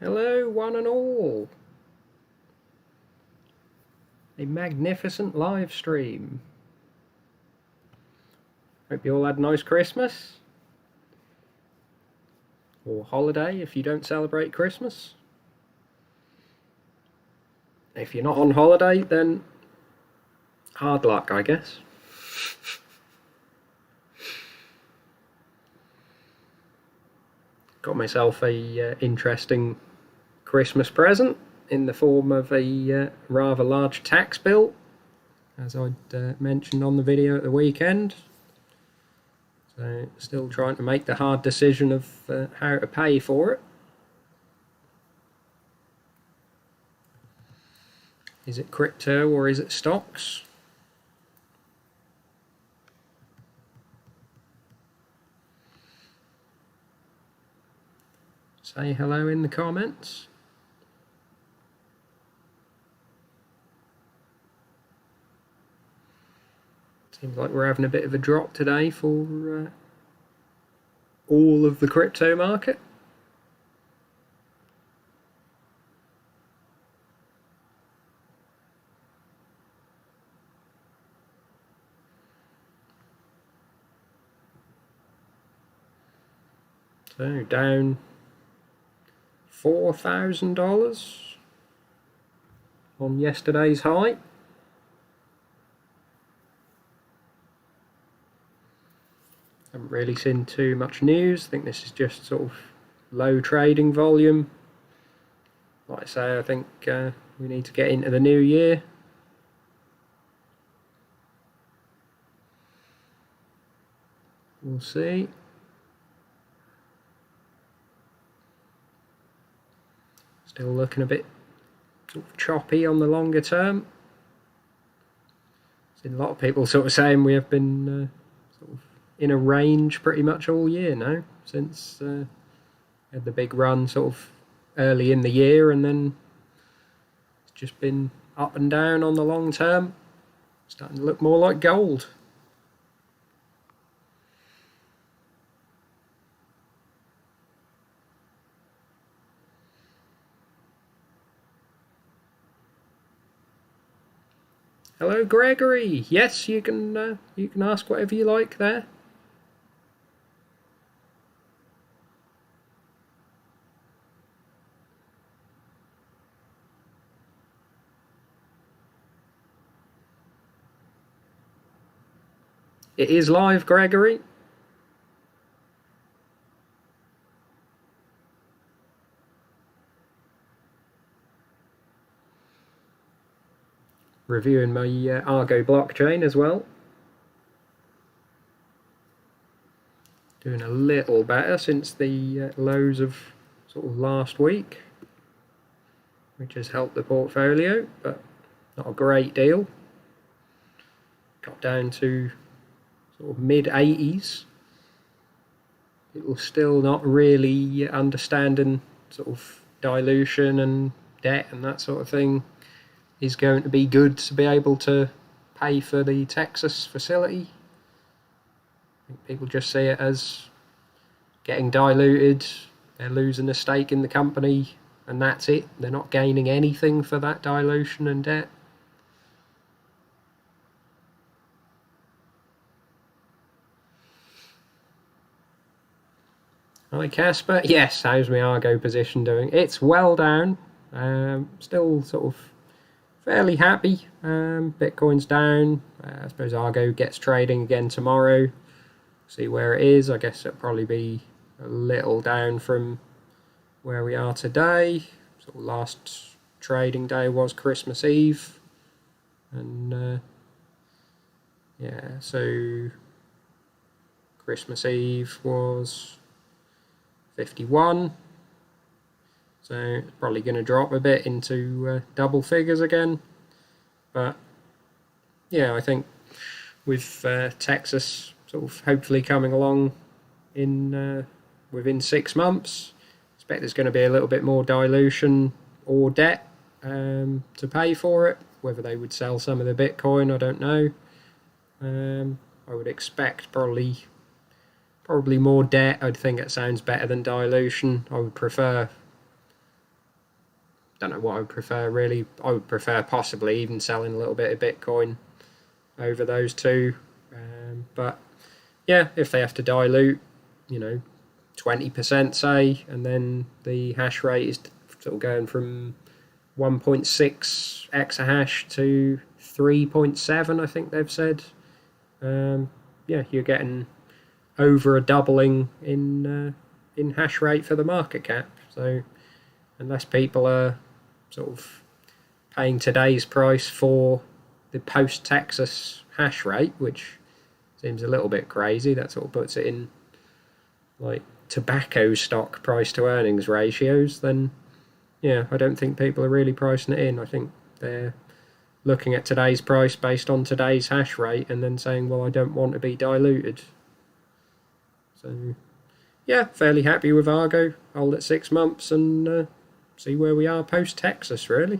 Hello, one and all. A magnificent live stream. Hope you all had a nice Christmas. Or holiday if you don't celebrate Christmas. If you're not on holiday, then hard luck, I guess. Got myself a interesting Christmas present in the form of a rather large tax bill, as I'd mentioned on the video at the weekend. So still trying to make the hard decision of how to pay for it. Is it crypto or is it stocks? Say hello in the comments. Seems like we're having a bit of a drop today for all of the crypto market. So down $4,000 on yesterday's high. Haven't really seen too much news. I think this is just sort of low trading volume. Like I say, I think we need to get into the new year. We'll see. Still looking a bit sort of choppy on the longer term. Seen a lot of people sort of saying we have been sort of in a range pretty much all year now, since had the big run sort of early in the year, and then it's just been up and down on the long term, starting to look more like gold. Hello, Gregory. Yes, you can ask whatever you like there. It is live, Gregory. Reviewing my Argo blockchain as well. Doing a little better since the lows of sort of last week, which has helped the portfolio, but not a great deal. Got down to sort of mid-80s. It was still not really understanding sort of dilution and debt and that sort of thing is going to be good to be able to pay for the Texas facility. I think people just see it as getting diluted, they're losing a stake in the company, and that's it. They're not gaining anything for that dilution and debt. Hi Casper. Yes, how's my Argo position doing? It's well down. Still sort of fairly happy. Bitcoin's down. I suppose Argo gets trading again tomorrow. See where it is. I guess it'll probably be a little down from where we are today. Sort of last trading day was Christmas Eve, and yeah, so Christmas Eve was 51. So it's probably going to drop a bit into double figures again. But yeah, I think with Texas sort of hopefully coming along in within 6 months, I expect there's going to be a little bit more dilution or debt to pay for it. Whether they would sell some of the Bitcoin, I don't know. I would expect probably more debt. I'd think it sounds better than dilution. I would prefer don't know what I would prefer really. I would prefer possibly even selling a little bit of Bitcoin over those two. But yeah, if they have to dilute, 20% say, and then the hash rate is sort of going from 1.6 exahash to 3.7, I think they've said. You're getting over a doubling in hash rate for the market cap. So unless people are sort of paying today's price for the post-Texas hash rate, which seems a little bit crazy, that sort of puts it in like tobacco stock price to earnings ratios, then yeah, I don't think people are really pricing it in. I think they're looking at today's price based on today's hash rate and then saying, well, I don't want to be diluted. So yeah, fairly happy with Argo. Hold it 6 months and see where we are post-Texas, really.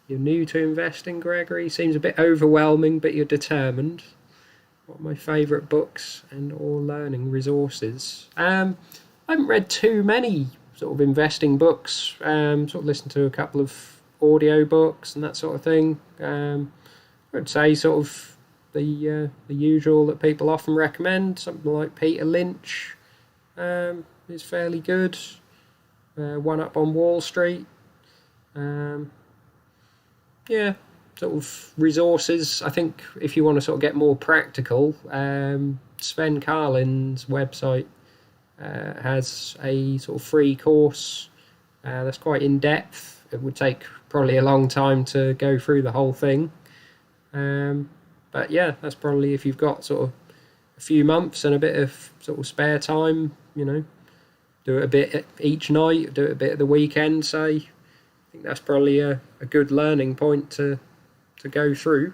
You're new to investing, Gregory. Seems a bit overwhelming, but you're determined. What are my favourite books and or learning resources? I haven't read too many sort of investing books. Sort of listened to a couple of audio books and that sort of thing. I'd say sort of the usual that people often recommend. Something like Peter Lynch is fairly good. One Up on Wall Street. Yeah, sort of resources. I think if you want to sort of get more practical, Sven Carlin's website has a sort of free course that's quite in depth. It would take probably a long time to go through the whole thing. But yeah, that's probably if you've got sort of a few months and a bit of sort of spare time, do it a bit each night, do it a bit at the weekend, say. I think that's probably a good learning point to go through.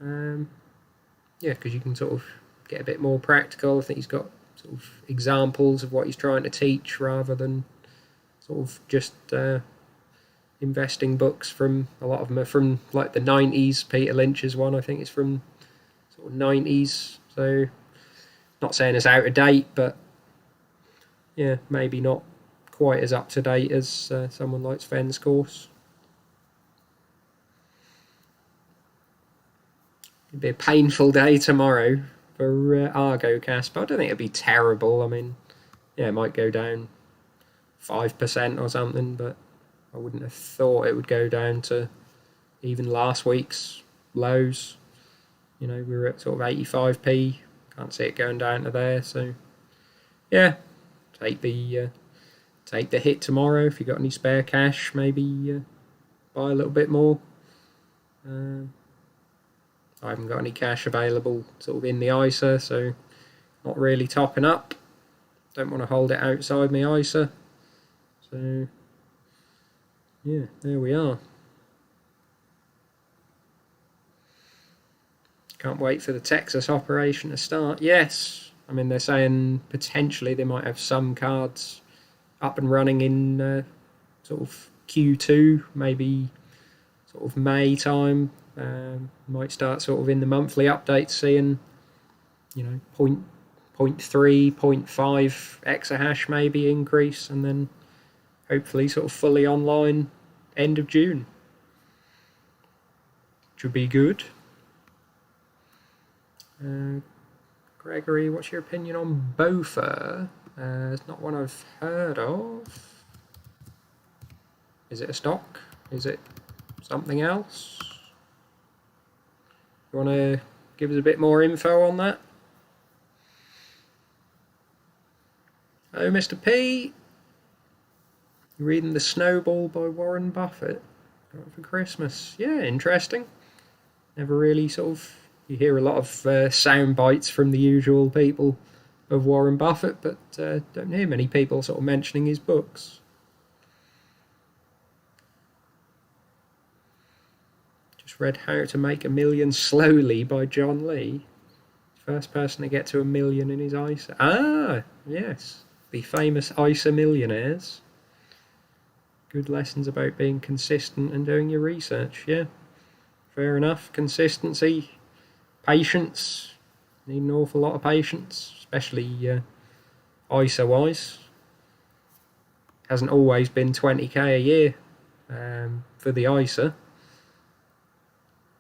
Because you can sort of get a bit more practical. I think he's got sort of examples of what he's trying to teach rather than sort of just investing books from, a lot of them are from like the 90s. Peter Lynch's one, I think, is from sort of 90s. So not saying it's out of date, but yeah, maybe not quite as up to date as someone like Sven's course. It'd be a painful day tomorrow for Argo Cast, but I don't think it'd be terrible. I mean, yeah, it might go down 5% or something, but I wouldn't have thought it would go down to even last week's lows. We were at sort of 85p. Can't see it going down to there. So yeah, take the hit tomorrow. If you've got any spare cash, maybe buy a little bit more. I haven't got any cash available sort of in the ISA, so not really topping up. Don't want to hold it outside my ISA. So yeah, there we are. Can't wait for the Texas operation to start. Yes, I mean, they're saying potentially they might have some cards up and running in sort of Q2, maybe sort of May time. Might start sort of in the monthly updates seeing, 0.3, 0.5 exahash maybe increase, and then hopefully sort of fully online end of June. Which would be good. Gregory, what's your opinion on Bofa? It's not one I've heard of. Is it a stock? Is it something else? You want to give us a bit more info on that? Oh, Mr. P. You're reading The Snowball by Warren Buffett for Christmas. Yeah, interesting. Never really sort of... You hear a lot of sound bites from the usual people of Warren Buffett, but don't hear many people sort of mentioning his books. Just read How to Make a Million Slowly by John Lee. First person to get to 1 million in his ISA. Ah, yes. The famous ISA millionaires. Good lessons about being consistent and doing your research. Yeah, fair enough. Consistency, patience, need an awful lot of patience, especially ISA wise. Hasn't always been 20k a year for the ISA.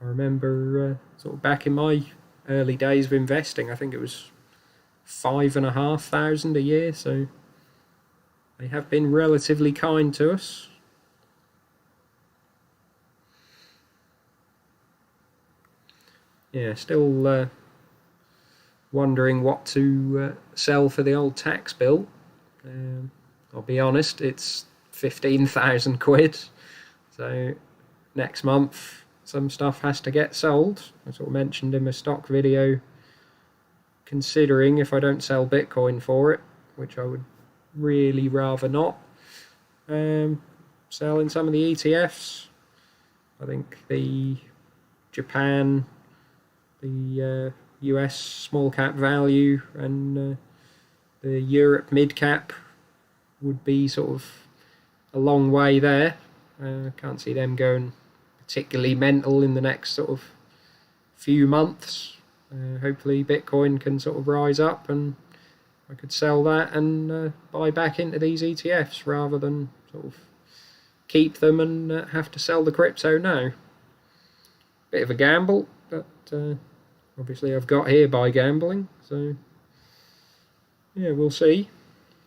I remember sort of back in my early days of investing, I think it was 5,500 a year, so they have been relatively kind to us. Yeah, still wondering what to sell for the old tax bill. I'll be honest, it's 15,000 quid, so next month some stuff has to get sold. I sort of mentioned in my stock video, considering if I don't sell Bitcoin for it, which I would really rather not, selling some of the ETFs. I think the Japan, the US small cap value, and the Europe mid cap would be sort of a long way there. Can't see them going particularly mental in the next sort of few months. Hopefully Bitcoin can sort of rise up and I could sell that and buy back into these ETFs rather than sort of keep them and have to sell the crypto now. Bit of a gamble, but obviously I've got here by gambling, so yeah, we'll see.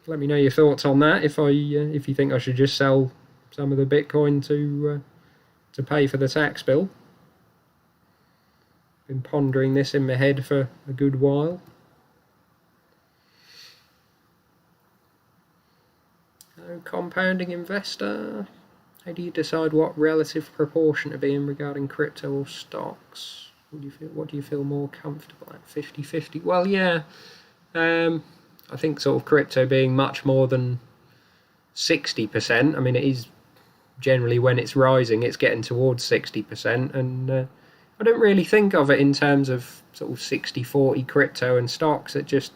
Let me know your thoughts on that. If you think I should just sell some of the Bitcoin to pay for the tax bill. Been pondering this in my head for a good while. Compounding investor. How do you decide what relative proportion to be in regarding crypto or stocks? What do you feel more comfortable at? 50-50? Well, yeah. I think sort of crypto being much more than 60%. I mean, it is generally when it's rising, it's getting towards 60%. And I don't really think of it in terms of sort of 60-40 crypto and stocks. It just,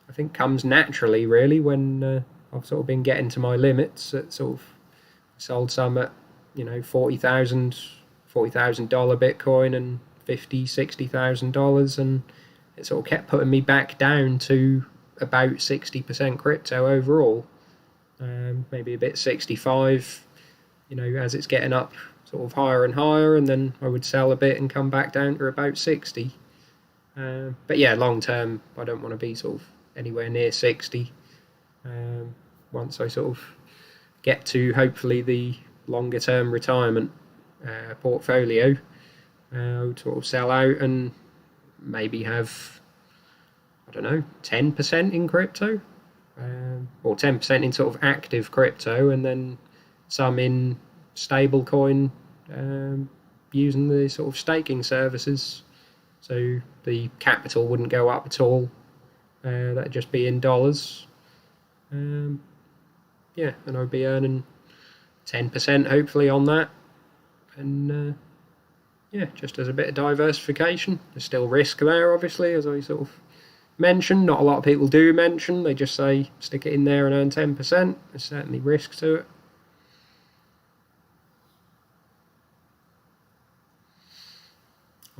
I think, comes naturally, really, when I've sort of been getting to my limits. At sort of sold some at, $40,000 Bitcoin and $50,000-$60,000, and it sort of kept putting me back down to about 60% crypto overall. Maybe a bit 65, as it's getting up sort of higher and higher, and then I would sell a bit and come back down to about 60. But yeah, long term, I don't want to be sort of anywhere near 60. Once I sort of get to hopefully the longer term retirement portfolio, I would sort of sell out and maybe have, 10% in crypto, or 10% in sort of active crypto, and then some in stablecoin, using the sort of staking services. So the capital wouldn't go up at all. That'd just be in dollars. And I'd be earning 10% hopefully on that. And just as a bit of diversification. There's still risk there, obviously, as I sort of mentioned. Not a lot of people do mention. They just say stick it in there and earn 10%. There's certainly risk to it.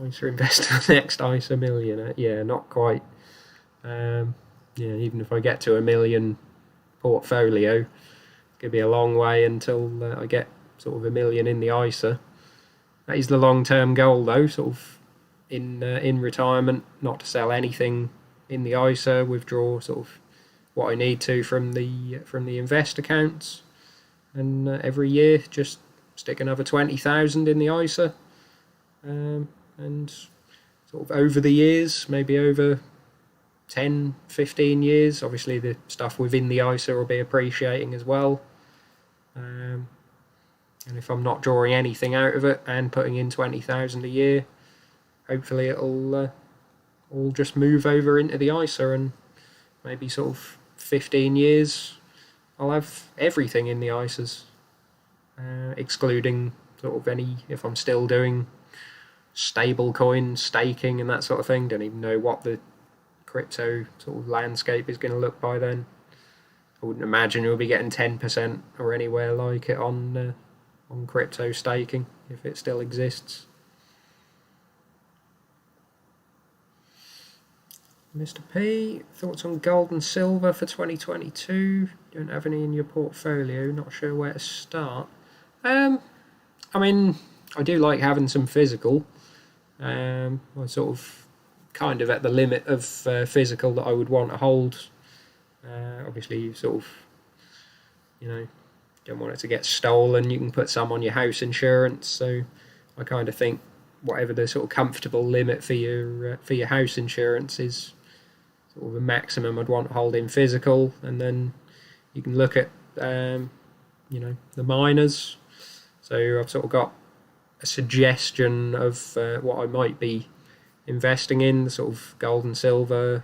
ISA investor, next ISA millionaire. Yeah, not quite. Even if I get to 1 million portfolio, it could be a long way until I get sort of 1 million in the ISA. That is the long-term goal, though, sort of in retirement, not to sell anything in the ISA, withdraw sort of what I need to from the invest accounts, and every year just stick another 20,000 in the ISA, and sort of over the years, maybe over 10, 15 years, obviously the stuff within the ISA will be appreciating as well. And if I'm not drawing anything out of it and putting in 20,000 a year, hopefully it'll all just move over into the ISA, and maybe sort of 15 years I'll have everything in the ISAs, excluding sort of any, if I'm still doing stablecoin staking and that sort of thing. Don't even know what the crypto sort of landscape is going to look by then. I wouldn't imagine you'll be getting 10% or anywhere like it on crypto staking, if it still exists. Mr. P, thoughts on gold and silver for 2022? Don't have any in your portfolio, not sure where to start. I mean, I do like having some physical. I'm sort of kind of at the limit of physical that I would want to hold. Obviously, you sort of, don't want it to get stolen. You can put some on your house insurance. So I kind of think whatever the sort of comfortable limit for your house insurance is, sort of a maximum I'd want to hold in physical, and then you can look at the miners. So I've sort of got a suggestion of what I might be investing in, the sort of gold and silver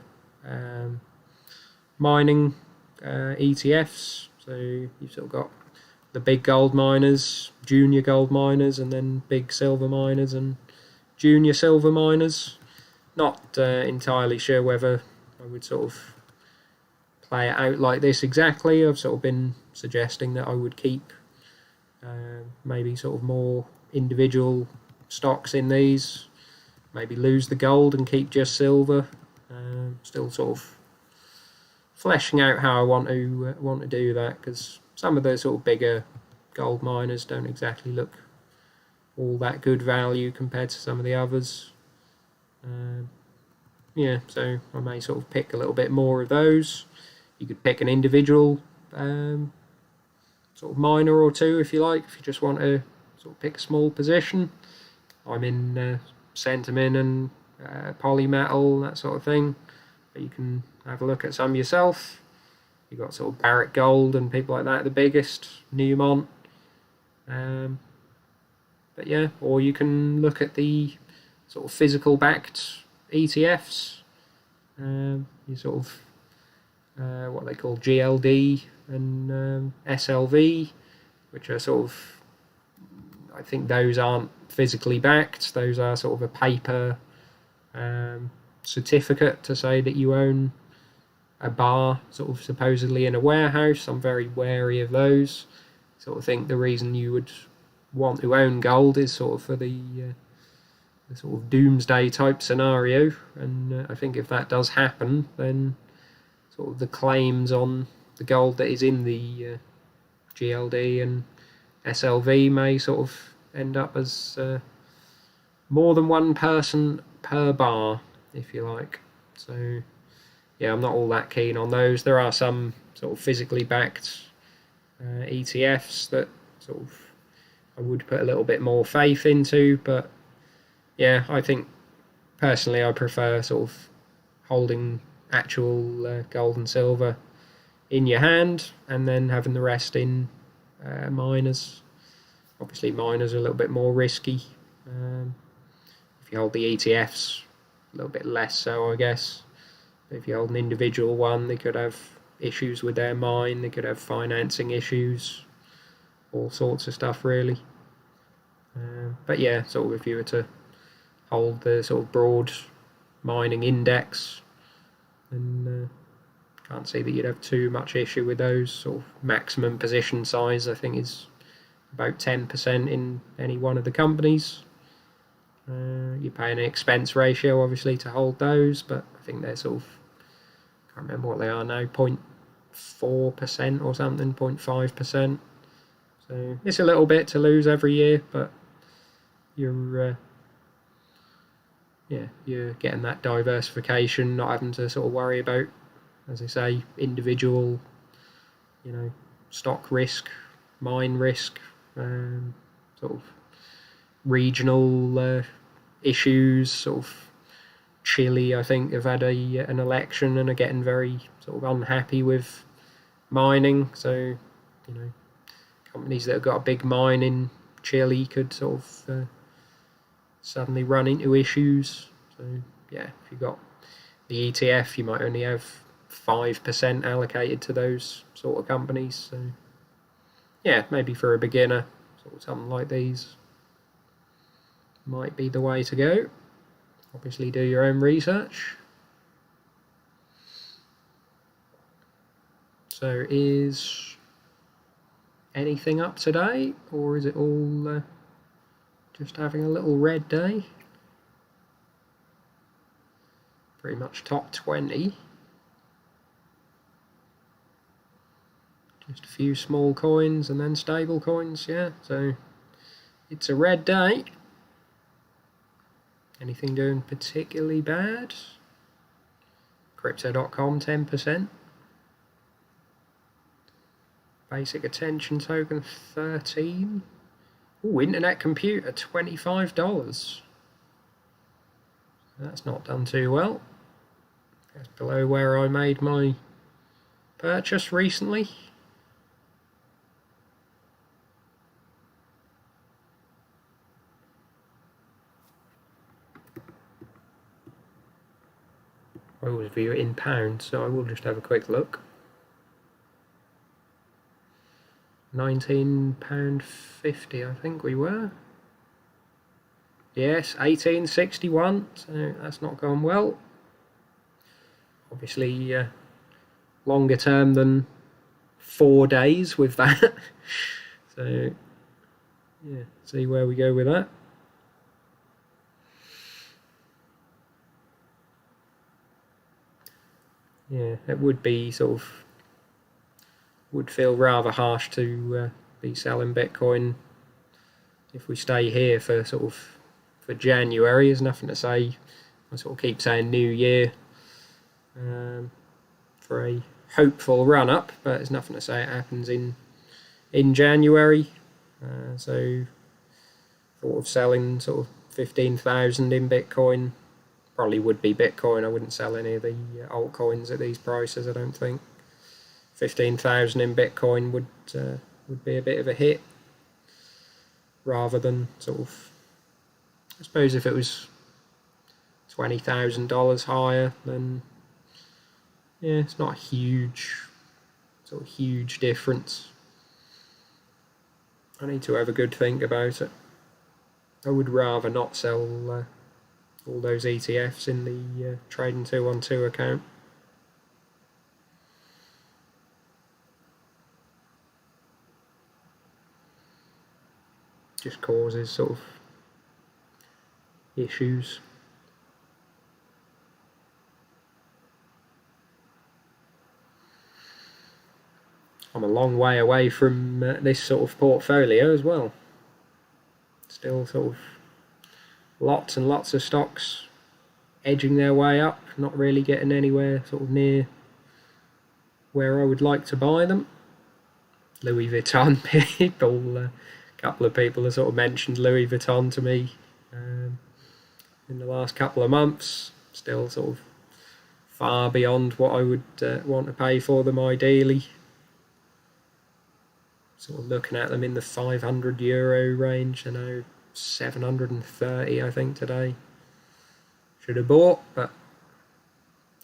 mining ETFs. So you've sort of got the big gold miners, junior gold miners, and then big silver miners and junior silver miners. Not entirely sure whether I would sort of play it out like this exactly. I've sort of been suggesting that I would keep maybe sort of more individual stocks in these, maybe lose the gold and keep just silver. Still sort of fleshing out how I want to do that, because some of the sort of bigger gold miners don't exactly look all that good value compared to some of the others. So I may sort of pick a little bit more of those. You could pick an individual sort of miner or two if you like, if you just want to sort of pick a small position. I'm in Centamin and Polymetal, that sort of thing, but you can have a look at some yourself. You've got sort of Barrick Gold and people like that, the biggest, Newmont. But yeah, or you can look at the sort of physical backed ETFs. You sort of what they call GLD and SLV, which are sort of, I think those aren't physically backed. Those are sort of a paper certificate to say that you own a bar, sort of supposedly in a warehouse. I'm very wary of those. Sort of think the reason you would want to own gold is sort of for the sort of doomsday type scenario, and I think if that does happen, then sort of the claims on the gold that is in the GLD and SLV may sort of end up as more than one person per bar, if you like. So yeah, I'm not all that keen on those. There are some sort of physically backed ETFs that sort of I would put a little bit more faith into, but yeah, I think personally I prefer sort of holding actual gold and silver in your hand and then having the rest in miners. Obviously miners are a little bit more risky. If you hold the ETFs, a little bit less so, I guess. But if you hold an individual one, they could have issues with their mine, they could have financing issues, all sorts of stuff really. But yeah, sort of if you were to hold the sort of broad mining index, and can't see that you'd have too much issue with those. Sort of maximum position size I think is about 10% in any one of the companies. You pay an expense ratio obviously to hold those, but I think they're sort of, can't remember what they are now, 0.4% or something, 0.5%. So it's a little bit to lose every year, but you're getting that diversification, not having to sort of worry about, as I say, individual, stock risk, mine risk, sort of regional issues. Sort of Chile, I think, have had an election and are getting very sort of unhappy with mining. So, companies that have got a big mine in Chile could sort of suddenly run into issues. So yeah, if you've got the ETF, you might only have 5% allocated to those sort of companies. So yeah, maybe for a beginner, sort of something like these might be the way to go. Obviously do your own research. So is anything up today, or is it all just having a little red day? pretty much top 20. Just a few small coins and then stable coins, yeah. So it's a red day. Anything doing particularly bad? Crypto.com 10%. Basic attention token 13. Ooh, internet computer $25. That's not done too well. That's below where I made my purchase recently. I always view it in pounds, so I will just have a quick look. £19.50, I think we were. Yes, 1861, so that's not gone well. Obviously, longer term than 4 days with that. So, yeah, see where we go with that. Yeah, it would be would feel rather harsh to be selling Bitcoin if we stay here for for January. There's nothing to say. I keep saying New Year for a hopeful run up, but there's nothing to say it happens in January. So selling 15,000 in Bitcoin. Probably would be Bitcoin. I wouldn't sell any of the altcoins at these prices, I don't think. 15,000 in Bitcoin would be a bit of a hit, rather than I suppose if it was $20,000 higher, then yeah, it's not a huge difference. I need to have a good think about it. I would rather not sell all those ETFs in the Trading 212 account. Just causes issues. I'm a long way away from this portfolio as well. Still lots and lots of stocks edging their way up, not really getting anywhere near where I would like to buy them. Louis Vuitton people, a couple of people have mentioned Louis Vuitton to me in the last couple of months. Still far beyond what I would want to pay for them ideally. Looking at them in the €500 range. I know 730 I think today. Should have bought, but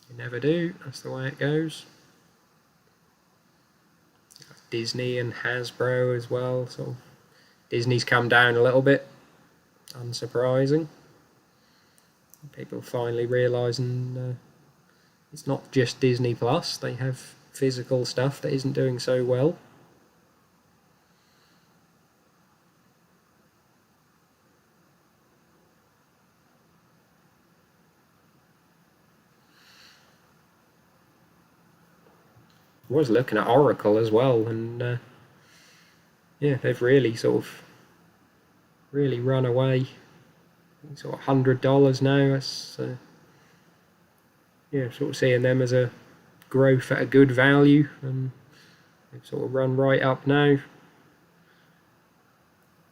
you never do. That's the way it goes. Disney and Hasbro as well. Disney's come down a little bit, unsurprising. People finally realising it's not just Disney Plus. They have physical stuff that isn't doing so well. I was looking at Oracle as well, and yeah, they've really really run away. $100 now. That's yeah, seeing them as a growth at a good value, and they've run right up now.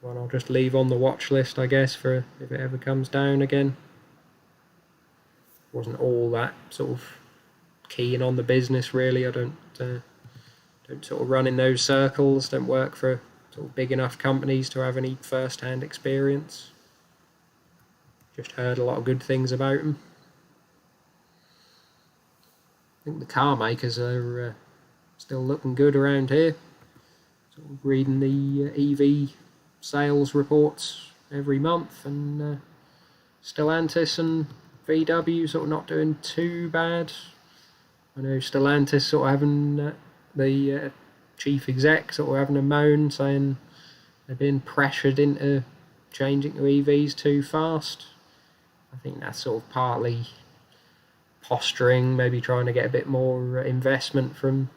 One I'll just leave on the watch list, I guess, for if it ever comes down again. Wasn't all that keen on the business really. I don't run in those circles. Don't work for big enough companies to have any first-hand experience. Just heard a lot of good things about them. I think the car makers are still looking good around here. Reading the EV sales reports every month, and Stellantis and VW not doing too bad. I know Stellantis having the chief exec having a moan, saying they're being pressured into changing to EVs too fast. I think that's partly posturing, maybe trying to get a bit more investment from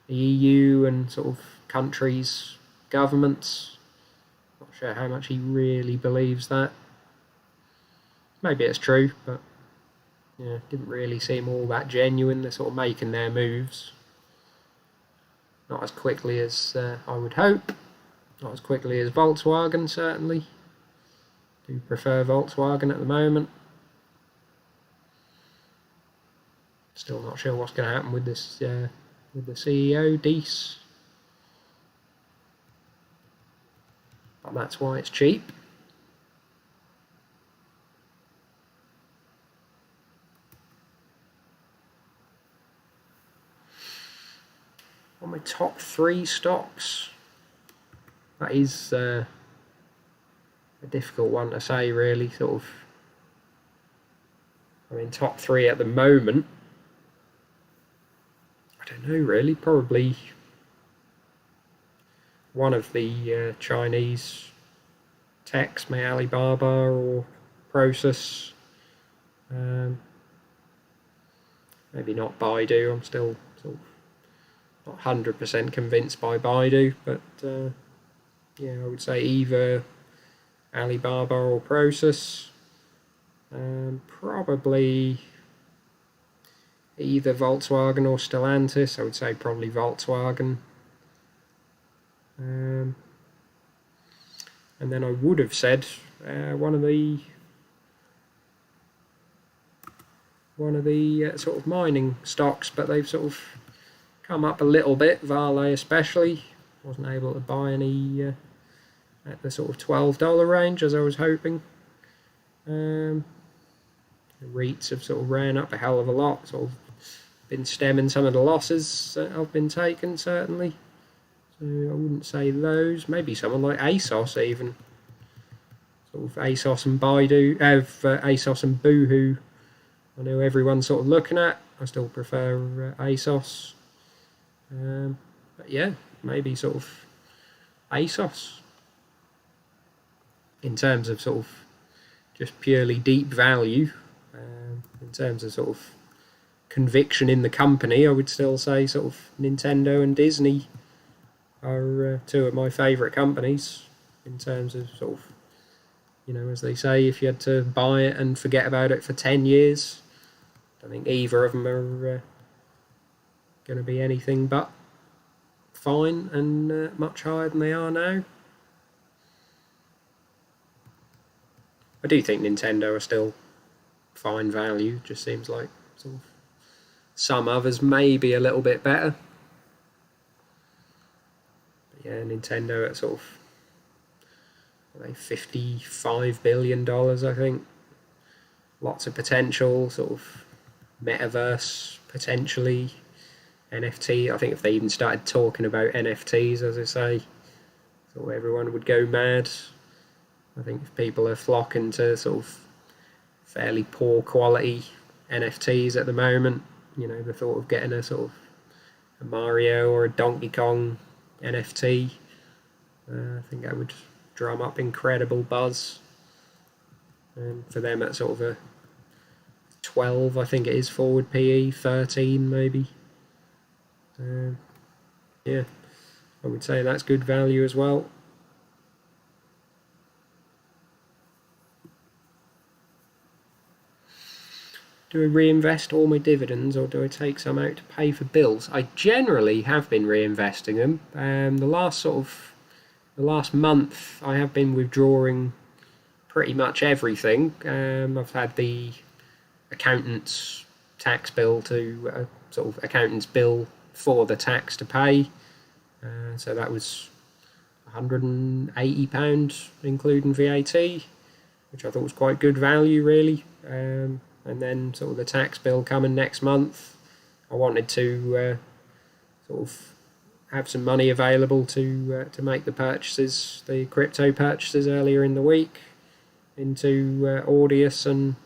the EU and sort of countries' governments. Not sure how much he really believes that. Maybe it's true, but yeah, didn't really seem all that genuine. They're sort of making their moves. Not as quickly as I would hope. Not as quickly as Volkswagen, certainly. Do prefer Volkswagen at the moment. Still not sure what's going to happen with this with the CEO, Dees. But that's why it's cheap. On my top 3 stocks, that is a difficult one to say, really. Sort of, I mean, top 3 at the moment. I don't know, really. Probably one of the Chinese techs, may Alibaba or Prosus. Maybe not Baidu. I'm still sort of not 100% convinced by Baidu, but yeah, I would say either Alibaba or Prosus. Probably either Volkswagen or Stellantis. I would say probably Volkswagen. And then I would have said one of the sort of mining stocks, but they've sort of come up a little bit. Vale especially, wasn't able to buy any at the sort of $12 range as I was hoping. The REITs have sort of ran up a hell of a lot, sort of been stemming some of the losses that have been taken, certainly. So I wouldn't say those. Maybe someone like ASOS even. Sort of ASOS and Baidu, ASOS and Boohoo. I know everyone's sort of looking at. I still prefer ASOS. But yeah, maybe sort of ASOS. In terms of sort of just purely deep value, in terms of sort of conviction in the company, I would still say sort of Nintendo and Disney are 2 of my favourite companies in terms of sort of, you know, as they say, if you had to buy it and forget about it for 10 years, I don't think either of them are going to be anything but fine and much higher than they are now. I do think Nintendo are still fine value, just seems like sort of some others may be a little bit better. But yeah, Nintendo at sort of $55 billion, I think. Lots of potential, sort of metaverse potentially, NFT. I think if they even started talking about NFTs, as I say, sort of everyone would go mad. I think if people are flocking to sort of fairly poor quality NFTs at the moment, you know, the thought of getting a sort of a Mario or a Donkey Kong NFT, I think that would drum up incredible buzz. And for them at sort of a 12, I think it is forward PE, 13 maybe. Yeah, I would say that's good value as well. Do I reinvest all my dividends, or do I take some out to pay for bills? I generally have been reinvesting them. The last month, I have been withdrawing pretty much everything. I've had the accountant's tax bill to sort of accountant's bill for the tax to pay. So that was £180, including VAT, which I thought was quite good value, really. And then sort of the tax bill coming next month, I wanted to sort of have some money available to make the purchases, the crypto purchases earlier in the week into Audius and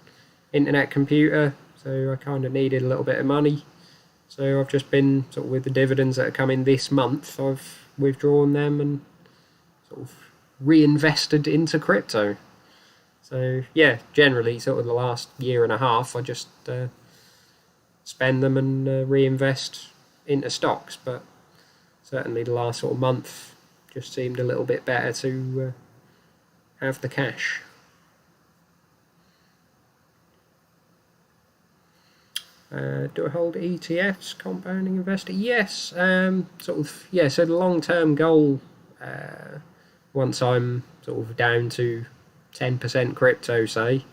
Internet Computer. So I kind of needed a little bit of money. So I've just been sort of with the dividends that are coming this month, I've withdrawn them and sort of reinvested into crypto. So yeah, generally sort of the last year and a half, I just spend them and reinvest into stocks, but certainly the last sort of month just seemed a little bit better to have the cash. Do I hold ETFs, compounding investor? Yes, sort of. Yeah, so the long-term goal, once I'm sort of down to 10% crypto, say,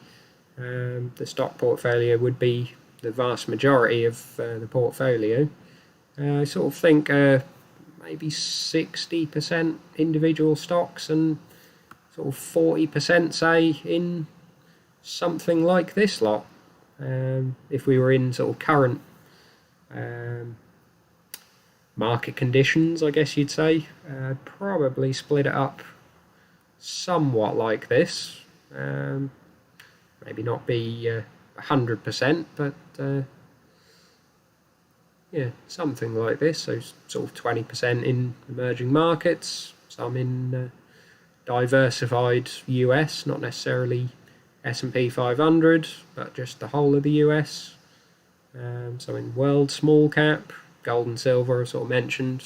the stock portfolio would be the vast majority of the portfolio. I sort of think maybe 60% individual stocks and sort of 40%, say, in something like this lot. If we were in sort of current market conditions, I guess you'd say, I'd probably split it up somewhat like this. Maybe not be 100%, but yeah, something like this. So sort of 20% in emerging markets, some in diversified US, not necessarily S&P 500, but just the whole of the US. So in world small cap, gold and silver, I sort of mentioned.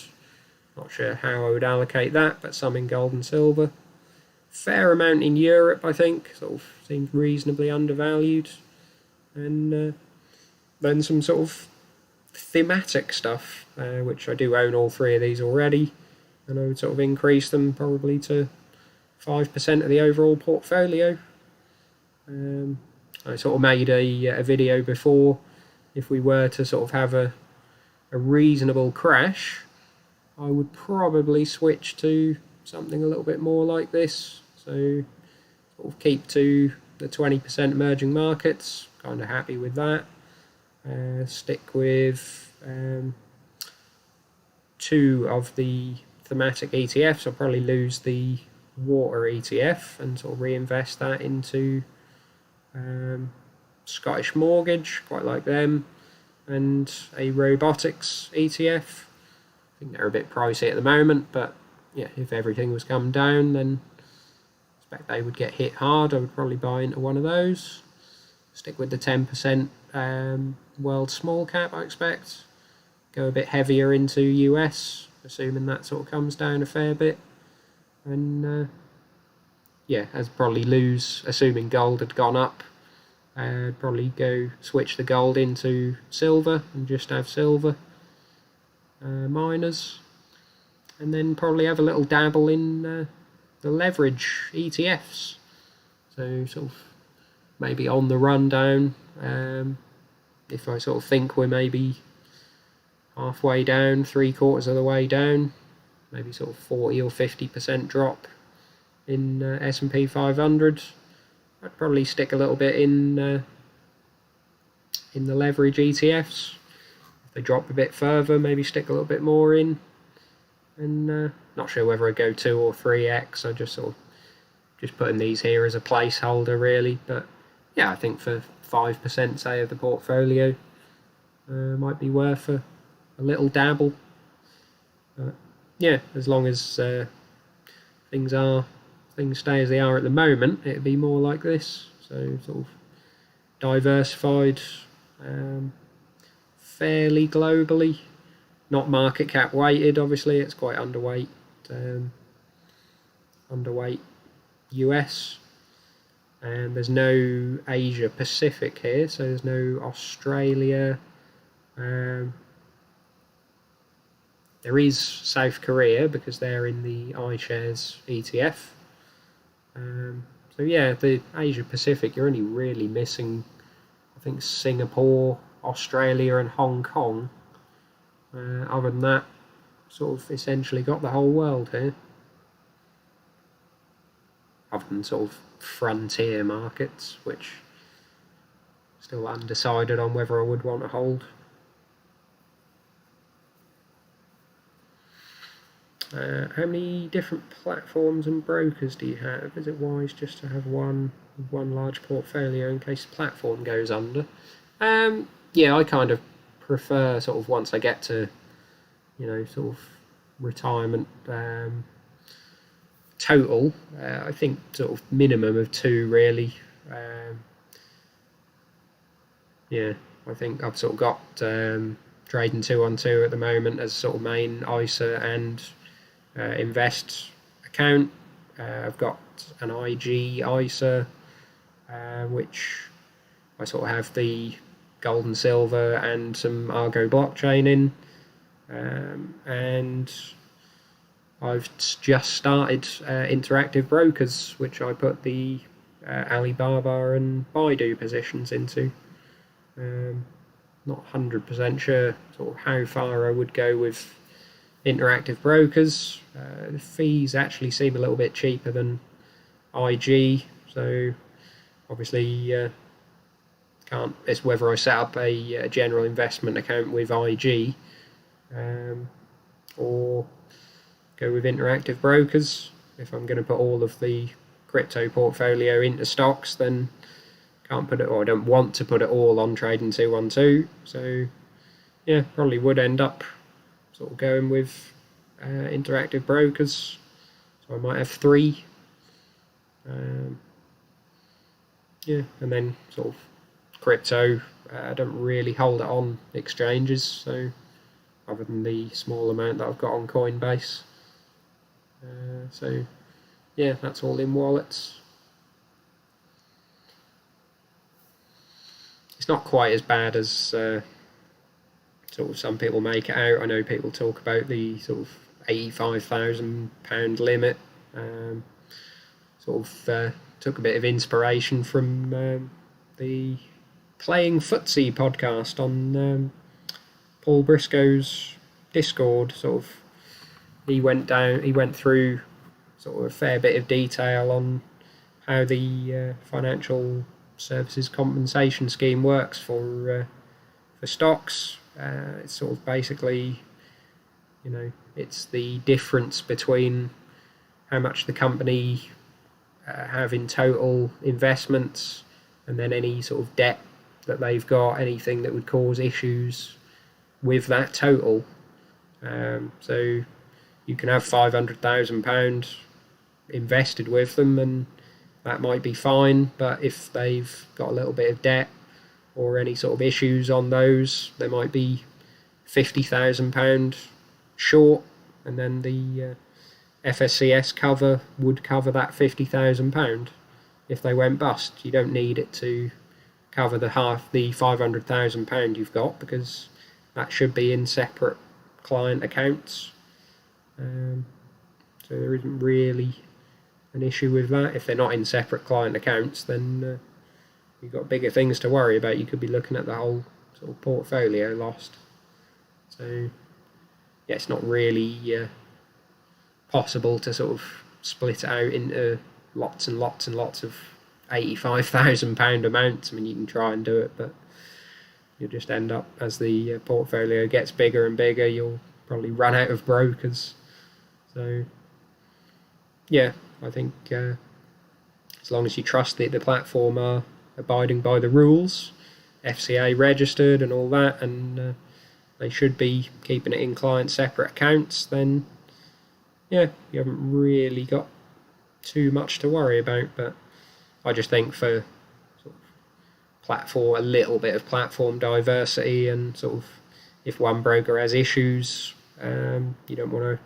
Not sure how I would allocate that, but some in gold and silver. Fair amount in Europe, I think, sort of seems reasonably undervalued. And then some sort of thematic stuff, which I do own all three of these already, and I would sort of increase them probably to 5% of the overall portfolio. I sort of made a video before, if we were to sort of have a reasonable crash, I would probably switch to something a little bit more like this. So sort of keep to the 20% emerging markets, kind of happy with that. Stick with 2 of the thematic ETFs. I'll probably lose the water ETF and sort of reinvest that into Scottish Mortgage, quite like them, and a robotics ETF. I think they're a bit pricey at the moment, but yeah, if everything was come down, then I expect they would get hit hard. I would probably buy into one of those. Stick with the 10% world small cap, I expect. Go a bit heavier into US, assuming that sort of comes down a fair bit. And yeah, I'd probably lose, assuming gold had gone up, I'd probably switch the gold into silver and just have silver miners. And then probably have a little dabble in the leverage ETFs. So sort of maybe on the rundown, if I sort of think we're maybe halfway down, 3/4 of the way down, maybe sort of 40 or 50% drop in S&P 500. I'd probably stick a little bit in the leverage ETFs. If they drop a bit further, maybe stick a little bit more in. And not sure whether I'd go 2 or 3x. I just putting these here as a placeholder, really. But yeah, I think for 5%, say, of the portfolio, might be worth a little dabble. Yeah, as long as things stay as they are at the moment, it'd be more like this. So sort of diversified, fairly globally, not market cap weighted. Obviously, it's quite underweight. Underweight US, and there's no Asia Pacific here, so there's no Australia. There is South Korea because they're in the iShares ETF. So yeah, the Asia Pacific, you're only really missing, I think, Singapore, Australia and Hong Kong. Other than that, sort of essentially got the whole world here. Other than sort of frontier markets, which still undecided on whether I would want to hold. How many different platforms and brokers do you have? Is it wise just to have one large portfolio in case the platform goes under? Yeah, I kind of prefer sort of once I get to, sort of retirement total, I think sort of minimum of 2 really. Yeah, I think I've sort of got trading 2-on-2 at the moment as sort of main ISA and invest account. I've got an IG ISA, which I sort of have the gold and silver and some Argo blockchain in, and I've just started interactive brokers, which I put the Alibaba and Baidu positions into. Not 100% sure sort of how far I would go with interactive brokers. The fees actually seem a little bit cheaper than IG, so obviously can't. It's whether I set up a general investment account with IG or go with interactive brokers. If I'm going to put all of the crypto portfolio into stocks, then can't put it, or I don't want to put it all on trading 2-on-2. So yeah, probably would end up sort of going with interactive brokers. So I might have 3. Yeah, and then sort of crypto, I don't really hold it on exchanges, so other than the small amount that I've got on Coinbase. So yeah, that's all in wallets. It's not quite as bad as sort of some people make it out. I know people talk about the sort of £85,000 limit. Sort of took a bit of inspiration from the Playing Footsie podcast on Paul Briscoe's Discord. Sort of he went through sort of a fair bit of detail on how the financial services compensation scheme works for stocks. It's sort of basically, it's the difference between how much the company have in total investments and then any sort of debt that they've got, anything that would cause issues with that total. So you can have £500,000 invested with them and that might be fine, but if they've got a little bit of debt or any sort of issues on those, they might be £50,000 short, and then the FSCS cover would cover that £50,000 if they went bust. You don't need it to cover the £500,000 you've got, because that should be in separate client accounts. So there isn't really an issue with that. If they're not in separate client accounts, then you've got bigger things to worry about. You could be looking at the whole sort of portfolio lost. So yeah, it's not really possible to sort of split it out into lots and lots and lots of £85,000 amounts. I mean, you can try and do it, but you'll just end up, as the portfolio gets bigger and bigger, you'll probably run out of brokers. So yeah, I think as long as you trust that the platform are abiding by the rules, FCA registered and all that, and they should be keeping it in client separate accounts, then yeah, you haven't really got too much to worry about. But I just think for sort of a little bit of platform diversity, and sort of if one broker has issues, you don't want to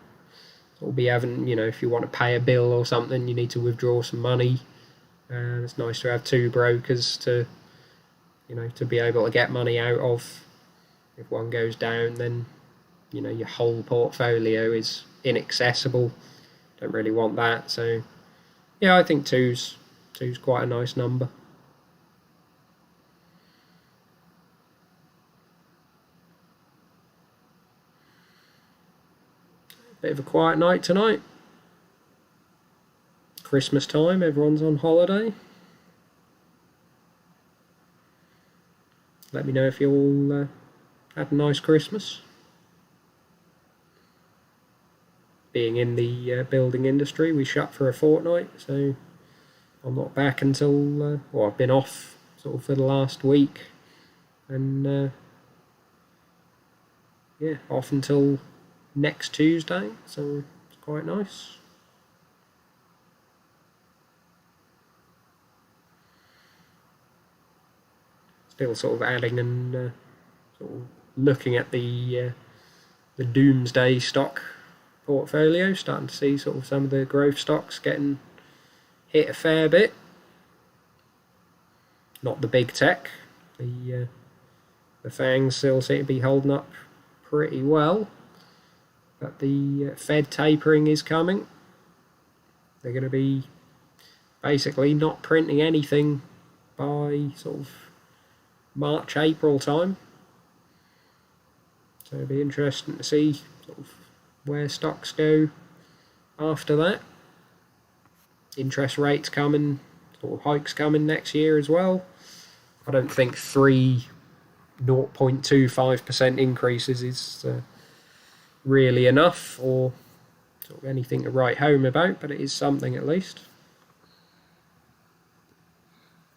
sort of be having, if you want to pay a bill or something, you need to withdraw some money. It's nice to have 2 brokers to, to be able to get money out of. If one goes down, then your whole portfolio is inaccessible. Don't really want that. So yeah, I think two's quite a nice number. Bit of a quiet night tonight. Christmas time, everyone's on holiday. Let me know if you all had a nice Christmas. Being in the building industry, we shut for a fortnight, so I'm not back until, I've been off sort of for the last week, and yeah, off until next Tuesday, so it's quite nice. still sort of adding and sort of looking at the doomsday stock portfolio, starting to see sort of some of the growth stocks getting hit a fair bit. Not the big tech. The FANGs still seem to be holding up pretty well, but the Fed tapering is coming. They're going to be basically not printing anything by sort of March, April time. So it'll be interesting to see sort of where stocks go after that. Interest rates coming, sort of hikes coming next year as well. I don't think 0.25% increases is really enough or sort of anything to write home about, but it is something at least.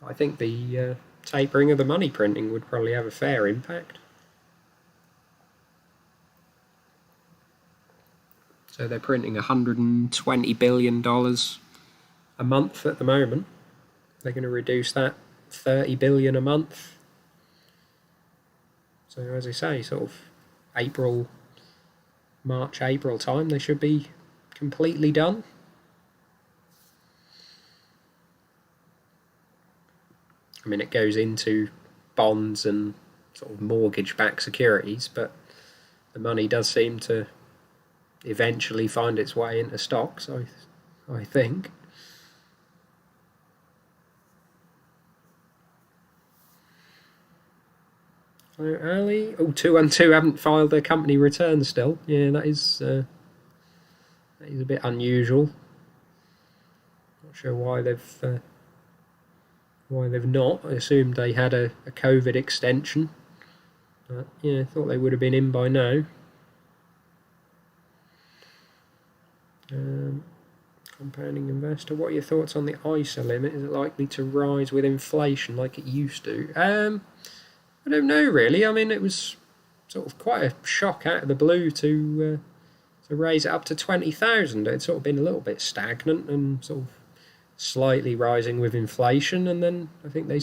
I think the tapering of the money printing would probably have a fair impact. So they're printing $120 billion a month at the moment. They're going to reduce that $30 billion a month. So as I say, sort of March, April time, they should be completely done. I mean, it goes into bonds and sort of mortgage-backed securities, but the money does seem to eventually find its way into stocks, I think. So early. 212 haven't filed their company return still. Yeah, that is a bit unusual. Not sure why they've not. I assumed they had a COVID extension. But yeah, I thought they would have been in by now. Compounding investor. What are your thoughts on the ISA limit? Is it likely to rise with inflation like it used to? I don't know really. I mean, it was sort of quite a shock out of the blue to raise it up to 20,000. It's sort of been a little bit stagnant and sort of slightly rising with inflation, and then I think they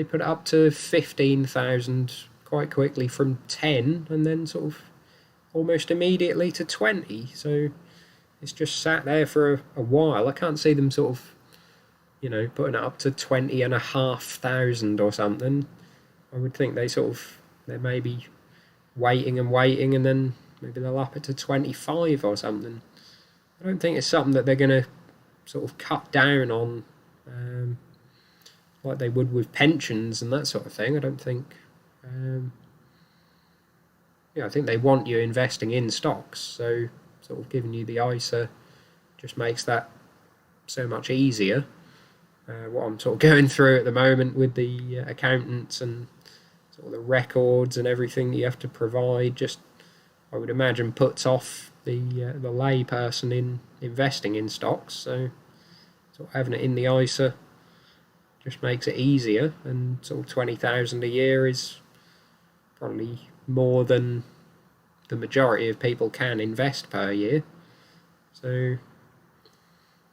put it up to 15,000 quite quickly from 10, and then sort of almost immediately to 20. So it's just sat there for a while. I can't see them sort of, putting it up to 20,500 or something. I would think they're maybe waiting, and then maybe they'll up it to 25 or something. I don't think it's something that they're going to sort of cut down on like they would with pensions and that sort of thing. I don't think... I think they want you investing in stocks, so sort of giving you the ISA just makes that so much easier. What I'm sort of going through at the moment with the accountants and sort of the records and everything that you have to provide, just I would imagine puts off the lay person in investing in stocks. So sort of having it in the ISA just makes it easier, and sort of 20,000 a year is probably more than the majority of people can invest per year. So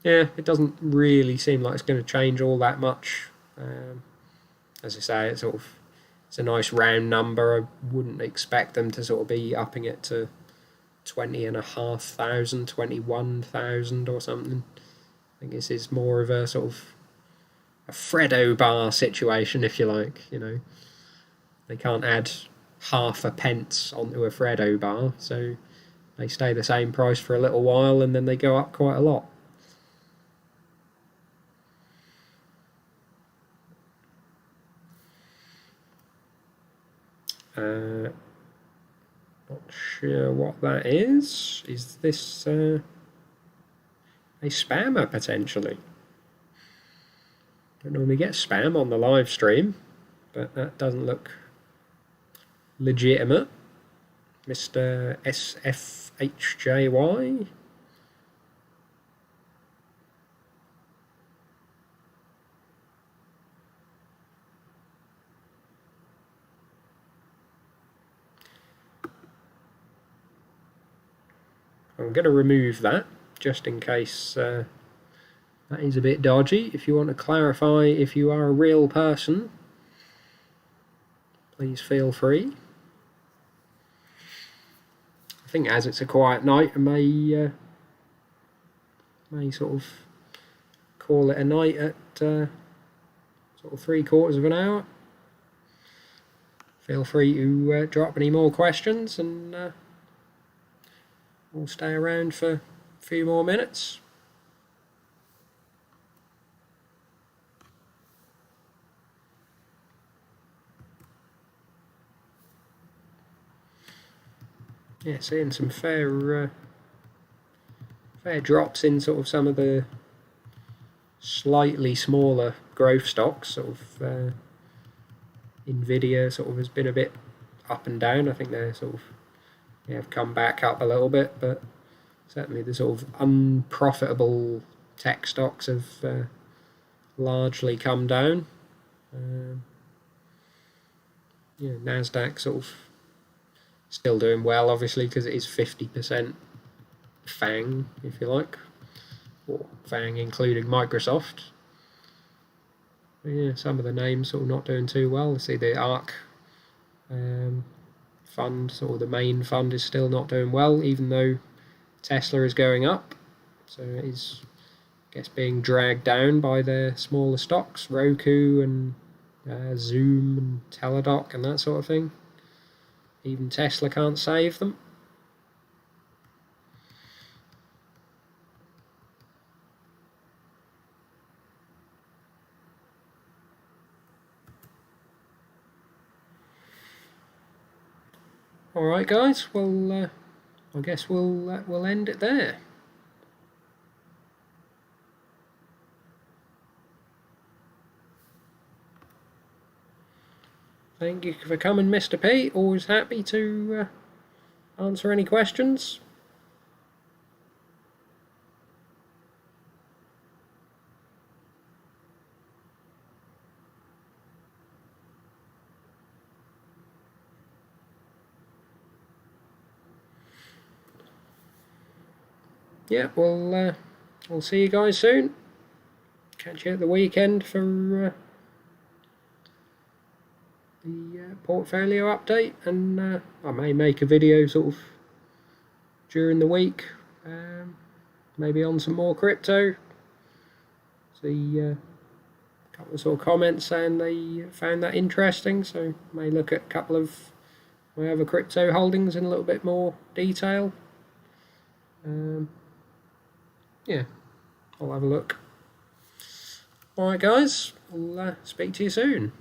yeah, it doesn't really seem like it's going to change all that much. As I say, it's a nice round number. I wouldn't expect them to sort of be upping it to 20,500, 21,000 or something. I think this is more of a sort of a Freddo bar situation, if you like. They can't add half a pence onto a Freddo bar, so they stay the same price for a little while and then they go up quite a lot. Not sure what that is. Is this a spammer potentially? Don't normally get spam on the live stream, but that doesn't look legitimate. Mr. SFHJY. I'm going to remove that just in case that is a bit dodgy. If you want to clarify if you are a real person, please feel free. I think as it's a quiet night, I may sort of call it a night at sort of 3/4 of an hour. Feel free to drop any more questions, and we'll stay around for a few more minutes. Yeah, seeing some fair drops in sort of some of the slightly smaller growth stocks. Sort of Nvidia sort of has been a bit up and down. I think they're sort of have come back up a little bit, but certainly the sort of unprofitable tech stocks have largely come down. Nasdaq sort of still doing well, obviously, because it is 50% FANG, if you like, or FANG including Microsoft. But yeah, some of the names sort of not doing too well. I see the ARK fund, sort of the main fund, is still not doing well, even though Tesla is going up. So it is, I guess, being dragged down by the smaller stocks, Roku and Zoom and Teladoc and that sort of thing. Even Tesla can't save them. All right, guys. Well, I guess we'll end it there. Thank you for coming, Mr. P. Always happy to answer any questions. Yeah, we'll see you guys soon. Catch you at the weekend for the portfolio update, and I may make a video sort of during the week, maybe on some more crypto. See a couple of sort of comments saying they found that interesting, so may look at a couple of my other crypto holdings in a little bit more detail. Yeah, I'll have a look. Alright guys, I'll speak to you soon.